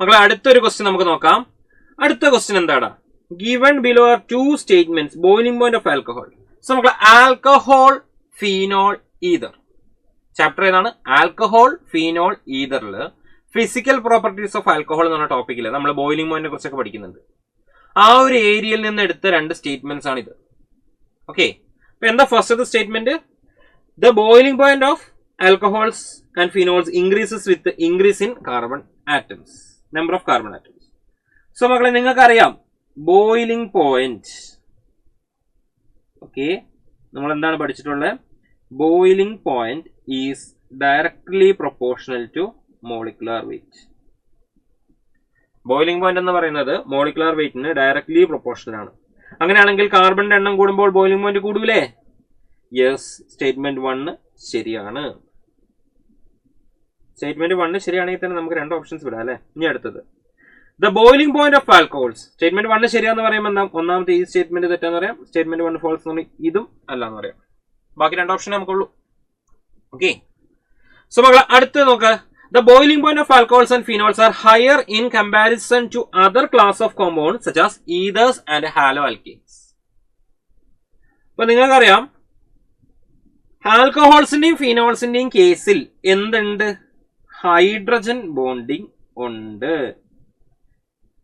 മക്കളെ അടുത്തൊരു ക്വസ്റ്റ്യൻ നമുക്ക് നോക്കാം. അടുത്ത ക്വസ്റ്റ്യൻ എന്താണ്? Given below are 2 statements boiling point of alcohol. So മക്കളെ ആൽക്കഹോൾ, ഫീനോൾ, ഈതർ. ചാപ്റ്റർ ഏതാണ്? ആൽക്കഹോൾ, ഫീനോൾ, ഈതറില് ഫിസിക്കൽ പ്രോപ്പർട്ടീസ് ഓഫ് ആൽക്കഹോൾ എന്ന് പറഞ്ഞ ടോപ്പിക്കിൽ നമ്മൾ ബോയിലിംഗ് പോയിന്റിനെ കുറിച്ചൊക്കെ പഠിക്കുന്നുണ്ട്. ആ ഒരു ഏരിയയിൽ നിന്ന് എടുത്ത 2 സ്റ്റേറ്റ്മെന്റ്സ് ആണ് ഇത്. ഓക്കെ, അപ്പൊ എന്താ ഫസ്റ്റത്തെ statement? The boiling point of alcohols and phenols increases with increase in carbon atoms, number of carbon atoms. So മക്കളെ നിങ്ങൾക്ക് അറിയാം ബോയിലിംഗ് പോയിന്റ്. ഓക്കെ, നമ്മൾ എന്താണ് പഠിച്ചിട്ടുള്ളത്? Boiling point is directly proportional to molecular weight. Boiling point എന്ന് പറയുന്നത് molecular വെയിറ്റിന് directly proportional ആണ്. അങ്ങനെയാണെങ്കിൽ കാർബണിന്റെ എണ്ണം കൂടുമ്പോൾ ബോയിലിംഗ് പോയിന്റ് കൂടൂലേ? യെസ്, സ്റ്റേറ്റ്മെന്റ് 1 ശരിയാണ്. സ്റ്റേറ്റ്മെന്റ് 1 ശരിയാണെങ്കിൽ തന്നെ നമുക്ക് 2 ഓപ്ഷൻസ് വിടാം അല്ലെ. ഇനി അടുത്തത് the boiling point of alcohols. Statement 1 ശരിയാന്ന് പറയുമ്പോൾ എന്താ? ഒന്നാമത്തെ ഈ സ്റ്റേറ്റ്മെന്റ് തെറ്റാന്ന് പറയാം, സ്റ്റേറ്റ്മെന്റ് 1 ഫോൾസ് എന്ന് പറയും, ഇതും അല്ല എന്ന് പറയാം. ബാക്കി 2 ഓപ്ഷൻ നമുക്കുള്ളൂ. ഓക്കെ, സോ മക്കളെ അടുത്ത് നോക്ക്. The boiling point of alcohols and phenols are higher in comparison to other class of compounds such as ethers and haloalkanes. അപ്പൊ നിങ്ങൾക്കറിയാം ആൽക്കഹോൾസിന്റെയും ഫിനോൾസിന്റെയും കേസിൽ എന്തുണ്ട്? ഹൈഡ്രജൻ ബോണ്ടിങ് ഉണ്ട്.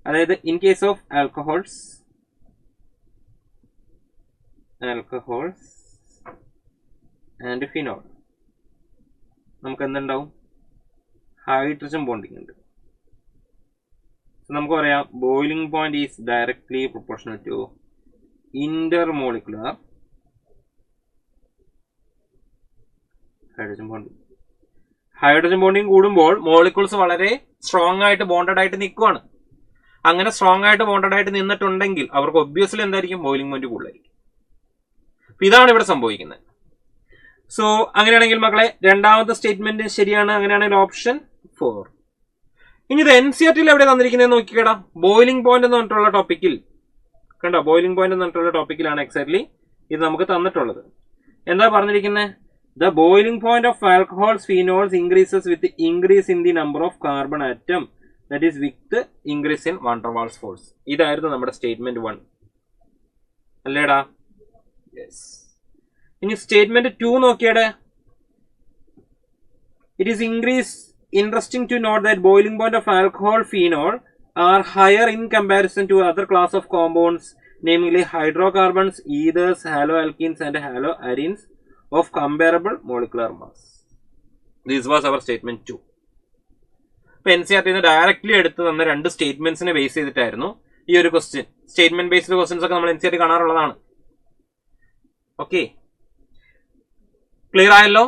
അതായത് in case of alcohols and phenol നമുക്ക് എന്തുണ്ടാവും? ഹൈഡ്രജൻ ബോണ്ടിങ് ഉണ്ട്. നമുക്ക് പറയാം boiling point is directly proportional to intermolecular hydrogen bonding. Hydrogen bonding കൂടുമ്പോൾ മോളിക്യൂൾസ് വളരെ സ്ട്രോങ് ആയിട്ട് ബോണ്ടഡ് ആയിട്ട് നിൽക്കുവാണ്. അങ്ങനെ സ്ട്രോങ് ആയിട്ട് ബോണ്ടഡ് ആയിട്ട് നിന്നിട്ടുണ്ടെങ്കിൽ അവർക്ക് ഒബ്വിയസ്ലി എന്തായിരിക്കും? ബോയിലിംഗ് പോയിന്റ് കൂടുതലായിരിക്കും. ഇതാണ് ഇവിടെ സംഭവിക്കുന്നത്. സോ അങ്ങനെയാണെങ്കിൽ മക്കളെ രണ്ടാമത്തെ സ്റ്റേറ്റ്മെന്റ് ശരിയാണ്. അങ്ങനെയാണെങ്കിൽ ഓപ്ഷൻ 4. ഇനി ഇത് NCERT എവിടെ തന്നിരിക്കുന്നത് നോക്കിക്കേടാ. ബോയിലിംഗ് പോയിന്റ് എന്ന് പറഞ്ഞിട്ടുള്ള ടോപ്പിക്കിൽ കണ്ടോ? ബോയിലിംഗ് പോയിന്റ് എന്ന് പറഞ്ഞിട്ടുള്ള ടോപ്പിക്കിലാണ് എക്സാക്ട്ലി ഇത് നമുക്ക് തന്നിട്ടുള്ളത്. എന്താ പറഞ്ഞിരിക്കുന്നത്? The boiling point of alcohols phenols increases with increase in the number of carbon atom that is with increase in van der Waals force. ഇതായിരുന്നു നമ്മുടെ സ്റ്റേറ്റ്മെന്റ് 1 അല്ലേടാ? യെസ്. ഇനി സ്റ്റേറ്റ്മെന്റ് 2 നോക്കിയാടെ. It is interesting to note that boiling point of alcohol phenol are higher in comparison to other class of compounds, namely hydrocarbons, ethers, haloalkenes and haloarenes of comparable molecular mass. This was our statement 2. ഇപ്പൊ NCERT directly എടുത്ത് തന്ന 2 സ്റ്റേറ്റ്മെന്റ്സിനെ base ചെയ്തിട്ടായിരുന്നു ഈ ഒരു question. Statement based questions ഒക്കെ നമ്മൾ NCERT കാണാറുള്ളതാണ്. Okay, clear ആയല്ലോ?